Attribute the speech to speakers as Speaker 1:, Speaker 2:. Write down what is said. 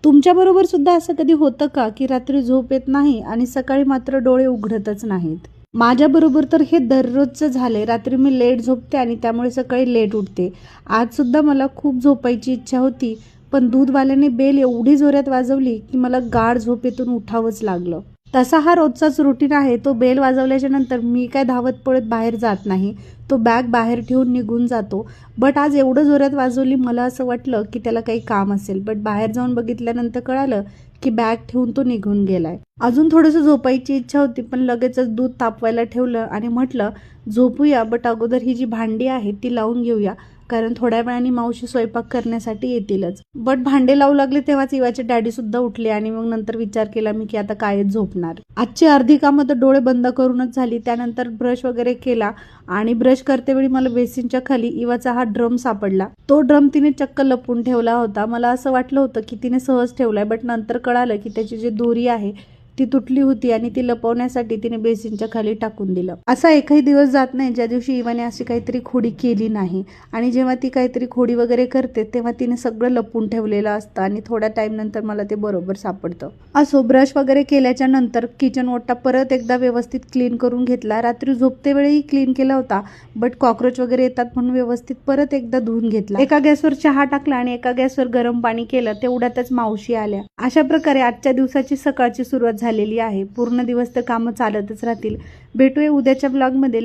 Speaker 1: तुमच्याबरोबर सुद्धा असं कधी होतं का की रात्री झोप येत नाही आणि सकाळी मात्र डोळे उघडतच नाहीत? माझ्याबरोबर तर हे दररोजचं झालंय. रात्री मी लेट झोपते आणि त्यामुळे सकाळी लेट उठते. आज सुद्धा मला खूप झोपायची इच्छा होती, पण दूधवाल्याने बेल एवढी जोरात वाजवली की मला गाढ झोपेतून उठावंच लागलं. तसा हा रोजचाच रुटीन आहे. तो बेल वाजवल्याच्या नंतर मी काय धावत पळत बाहेर जात नाही. तो बॅग बाहेर ठेवून निघून जातो. बट आज एवढं जोरात वाजवली, मला असं वाटलं की त्याला काही काम असेल. बट बाहेर जाऊन बघितल्यानंतर कळालं की बॅग ठेवून तो निघून गेलाय. अजून थोडंसं झोपायची इच्छा होती, पण लगेचच दूध तापवायला ठेवलं आणि म्हटलं झोपूया, बट अगोदर ही जी भांडी आहेत ती लावून घेऊया, कारण थोड्या वेळाने मावशी स्वयंपाक करण्यासाठी येतीलच. बट भांडे लावू लागले तेव्हाच इवाचे डॅडी सुद्धा उठले आणि मग नंतर विचार केला मी की आता काय झोपणार. आजची अर्धी कामं तर डोळे बंद करूनच झाली. त्यानंतर ब्रश वगैरे केला आणि ब्रश करते वेळी मला बेसिनच्या खाली इवाचा हा ड्रम सापडला. तो ड्रम तिने चक्क लपून ठेवला होता. मला असं वाटलं होतं की तिने सहज ठेवलाय, बट नंतर कळालं की त्याची जी दोरी आहे ती तुटली होती आणि ती लपवण्यासाठी तिने बेसिनच्या खाली टाकून दिलं. असा एकही दिवस जात नाही ज्या दिवशी इवाने अशी काहीतरी खोडी केली नाही. आणि जेव्हा ती काहीतरी खोडी वगैरे करते तेव्हा तिने सगळं लपून ठेवलेलं असतं आणि थोड्या टाइम नंतर मला ते बरोबर सापडतं. असो, ब्रश वगैरे केल्याच्या नंतर किचन ओटा परत एकदा व्यवस्थित क्लीन करून घेतला. रात्री झोपते वेळी क्लीन केला होता, बट कॉक्रोच वगैरे येतात म्हणून व्यवस्थित परत एकदा धुवून घेतला. एका गॅसवर चहा टाकला आणि एका गॅसवर गरम पाणी केलं. तेवढ्यातच मावशी आल्या. अशा प्रकारे आजच्या दिवसाची सकाळची सुरुवात झालेली आहे. पूर्ण दिवस तर कामं चालतच राहतील. भेटूया उद्याच्या ब्लॉगमध्ये.